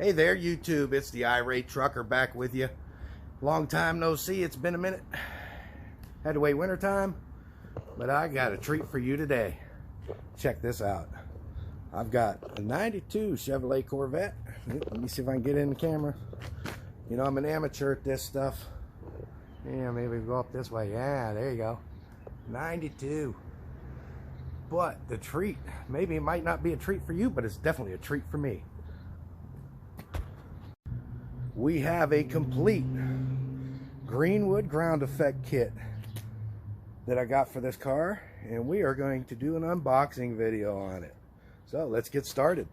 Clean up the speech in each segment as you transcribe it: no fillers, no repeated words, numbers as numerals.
Hey there, YouTube. It's the Irate Trucker back with you. Long time no see. It's been a minute. Had to wait winter time, but I got a treat for you today. Check this out. I've got a 92 Chevrolet Corvette. Let me see if I can get in the camera. You know, I'm an amateur at this stuff. Yeah, maybe go up this way. Yeah, there you go. 92. But the treat, maybe it might not be a treat for you, but it's definitely a treat for me. We have a complete Greenwood ground effect kit that I got for this car, and we are going to do an unboxing video on it. So let's get started.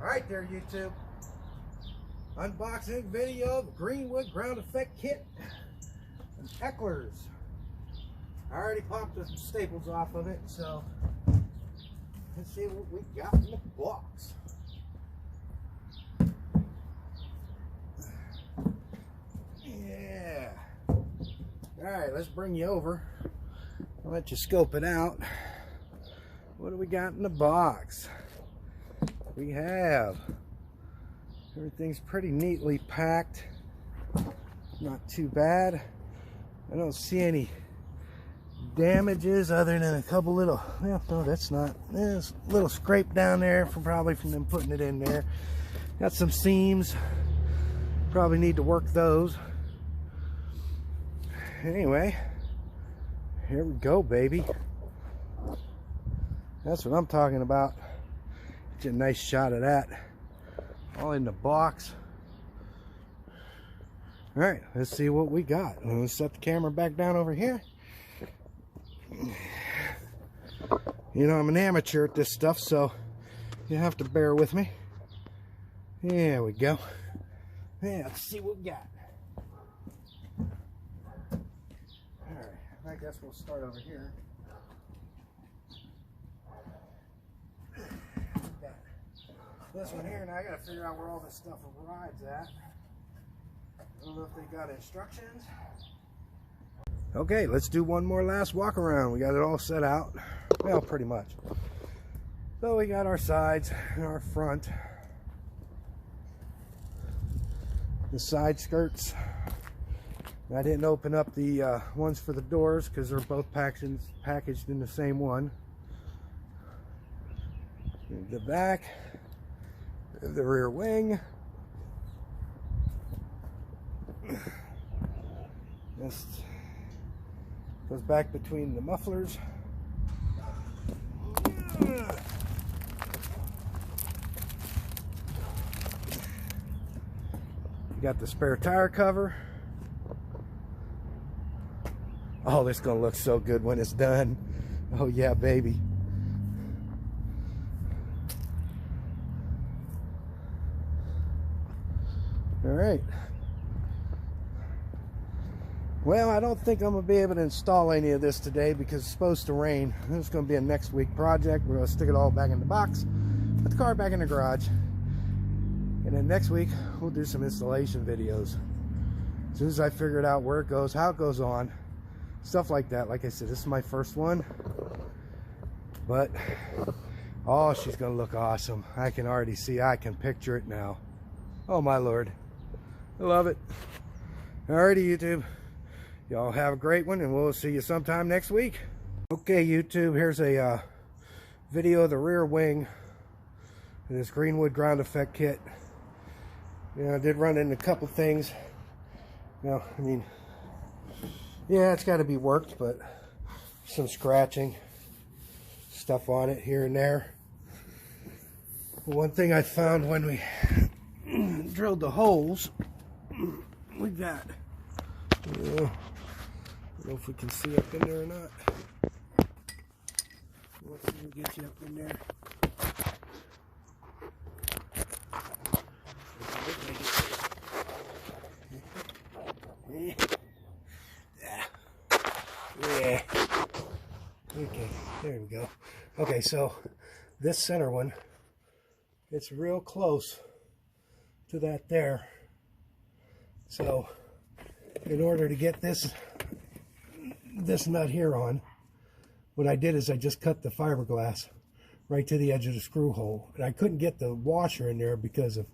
Alright there, YouTube. Unboxing video of Greenwood ground effect kit and hecklers. I already popped the staples off of it, so let's see what we got in the box. Yeah. Alright, let's bring you over. I'll let you scope it out. What do we got in the box? We have, everything's pretty neatly packed. Not too bad. I don't see any damages other than a couple little, well, no, that's not, there's a little scrape down there from probably from them putting it in there. Got some seams, probably need to work those. Anyway, here we go, baby. That's what I'm talking about. Get a nice shot of that all in the box. All right, let's see what we got. I'm gonna set the camera back down over here. You know, I'm an amateur at this stuff, so you have to bear with me. There we go. Yeah, let's see what we got. Alright, I guess we'll start over here. Got this one here, and I gotta figure out where all this stuff rides at. I don't know if they got instructions. Okay, let's do one more last walk around. We got it all set out. Well, pretty much. So we got our sides and our front. The side skirts. I didn't open up the ones for the doors because they're both packaged in the same one. The back, the rear wing. Just goes back between the mufflers. You got the spare tire cover. Oh, this is gonna look so good when it's done. Oh yeah, baby. All right. Well, I don't think I'm going to be able to install any of this today because it's supposed to rain. It's going to be a next week project. We're going to stick it all back in the box, put the car back in the garage, and then next week we'll do some installation videos. As soon as I figured out where it goes, how it goes on, stuff like that. Like I said, this is my first one, but oh, she's going to look awesome. I can already see, I can picture it now. Oh my Lord, I love it. Alrighty, YouTube. Y'all have a great one, and we'll see you sometime next week. Okay, YouTube, here's a video of the rear wing of this Greenwood ground effect kit. You know, I did run into a couple things. You know, I mean, yeah, it's got to be worked, but some scratching stuff on it here and there. One thing I found when we drilled the holes, we got, I don't know if we can see up in there or not. Let's see if we can get you up in there. Yeah. Okay, there we go. Okay, so this center one, it's real close to that there. So in order to get this this nut here on, what I did is I just cut the fiberglass right to the edge of the screw hole. And I couldn't get the washer in there because of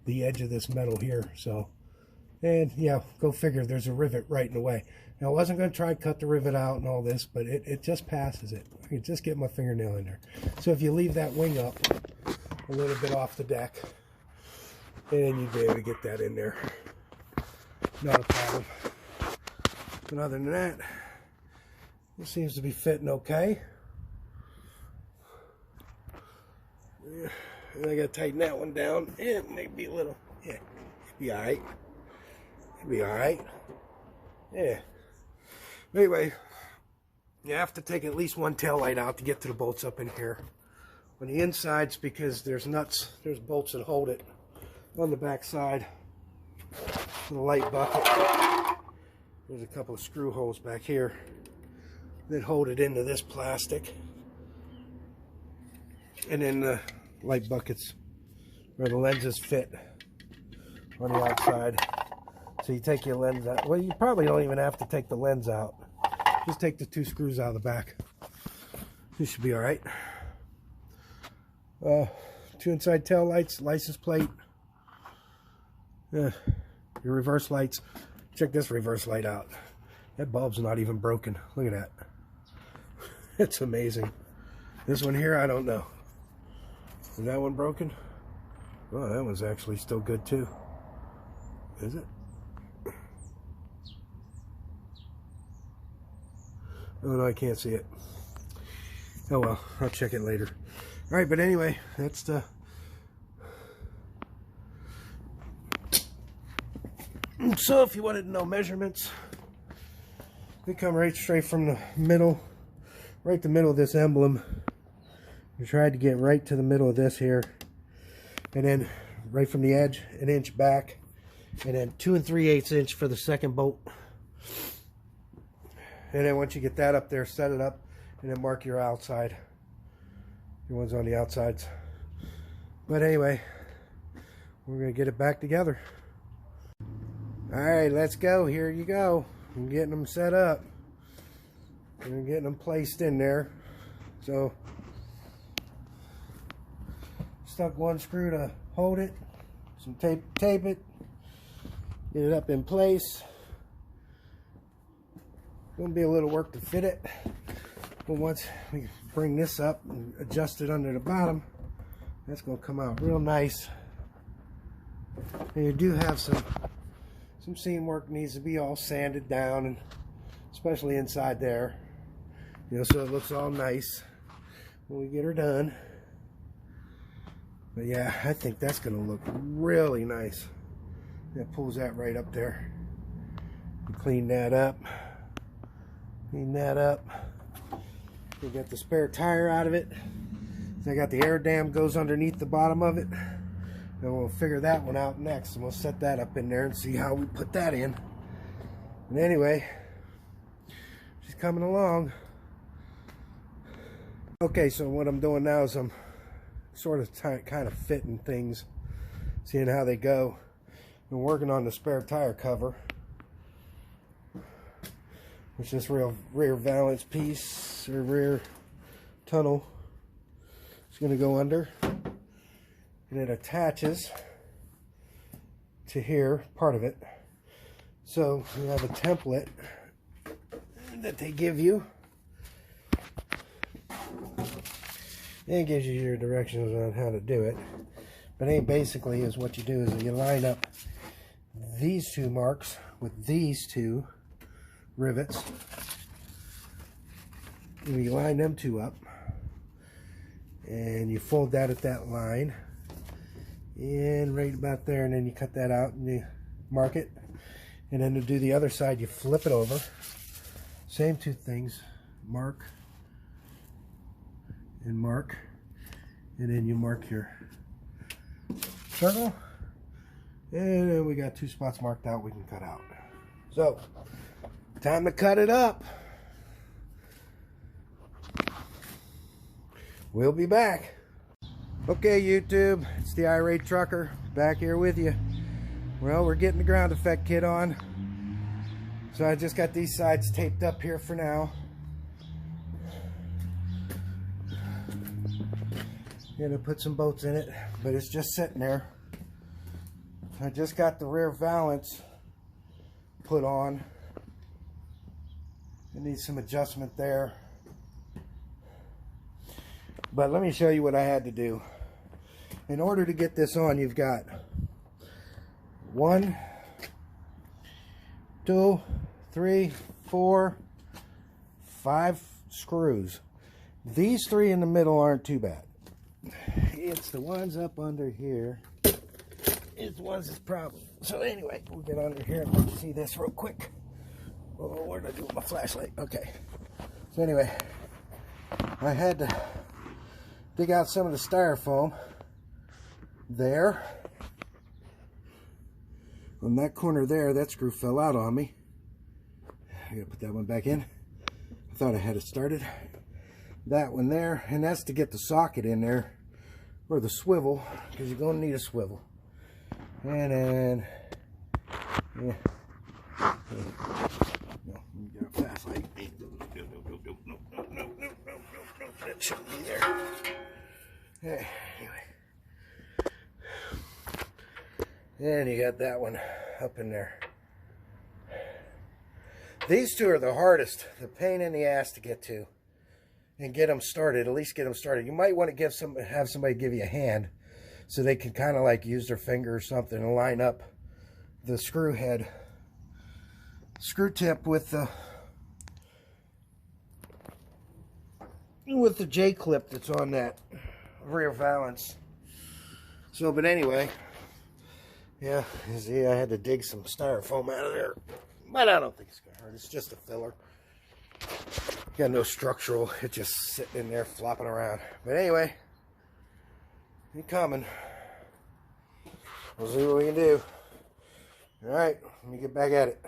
the edge of this metal here. So, and yeah, go figure, there's a rivet right in the way. Now, I wasn't going to try and cut the rivet out and all this, but it just passes it. I can just get my fingernail in there. So if you leave that wing up a little bit off the deck, then you'd be able to get that in there. Not a problem. But other than that, it seems to be fitting okay. Yeah, and I got to tighten that one down. It may be a little, yeah, it'll be alright. It'll be alright. Yeah. Anyway, you have to take at least one tail light out to get to the bolts up in here. On the insides, because there's nuts, there's bolts that hold it. On the back side, the light bucket, there's a couple of screw holes back here that hold it into this plastic. And then the light buckets where the lenses fit on the outside. So you take your lens out. Well, you probably don't even have to take the lens out. Just take the 2 screws out of the back. This should be all right. 2 inside tail lights, license plate. Your reverse lights. Check this reverse light out. That bulb's not even broken. Look at that. It's amazing. This one here, I don't know. Is that one broken? Oh, that one's actually still good too. Is it? Oh no, I can't see it. Oh well, I'll check it later. Alright, but anyway, that's the... So if you wanted to know measurements, they come right straight from the middle, right the middle of this emblem. We tried to get right to the middle of this here, and then right from the edge, 1 inch back, and then 2 3/8 inch for the second bolt. And then once you get that up there, set it up, and then mark your outside. Your ones on the outsides. But anyway, we're gonna get it back together. All right, let's go. Here you go. I'm getting them set up. I'm getting them placed in there. So, stuck 1 screw to hold it. Some tape it. Get it up in place. Gonna be a little work to fit it. But once we bring this up and adjust it under the bottom, that's gonna come out real nice. And you do have some seam work needs to be all sanded down, and especially inside there, you know, so it looks all nice when we get her done. But yeah, I think that's gonna look really nice. That pulls that right up there. Clean that up. Clean that up. We got the spare tire out of it. So I got the air dam goes underneath the bottom of it. And we'll figure that one out next, and we'll set that up in there and see how we put that in. And anyway, she's coming along. Okay, so what I'm doing now is I'm sort of kind of fitting things, seeing how they go. I'm working on the spare tire cover, which is this rear valance piece, or rear tunnel. It's going to go under. And it attaches to here, part of it. So you have a template that they give you. And it gives you your directions on how to do it. But basically is what you do is you line up these 2 marks with these 2 rivets. And you line them 2 up. And you fold that at that line. And right about there, and then you cut that out and you mark it. And then to do the other side, you flip it over. Same 2 things. Mark and mark. And then you mark your circle. And then we got 2 spots marked out we can cut out. So, time to cut it up. We'll be back. Okay, YouTube, it's the Irate Trucker back here with you. Well, we're getting the ground effect kit on. So I just got these sides taped up here for now. Gonna put some bolts in it, but it's just sitting there. I just got the rear valance put on. It needs some adjustment there. But let me show you what I had to do. In order to get this on, you've got 1, 2, 3, 4, 5 screws. These 3 in the middle aren't too bad. It's the ones up under here. It's the ones that's problem. So anyway, we'll get under here and let you see this real quick. Oh, what did I do with my flashlight? Okay. So anyway, I had to dig out some of the styrofoam there. On that corner there, that screw fell out on me. I gotta put that one back in. I thought I had it started. That one there, and that's to get the socket in there, or the swivel, because you're gonna need a swivel. And then, yeah. No, let me get a flashlight. No, that shouldn't be there. Okay, anyway. And you got that one up in there. These two are the hardest, the pain in the ass to get to and get them started, at least get them started. You might want to have somebody give you a hand so they can kind of like use their finger or something and line up the screw tip with the J-clip that's on that rear valance. So, but anyway, yeah, you see, I had to dig some styrofoam out of there, but I don't think it's gonna hurt. It's just a filler. Got no structural. It's just sitting in there flopping around. But anyway, it's coming. We'll see what we can do. All right, let me get back at it.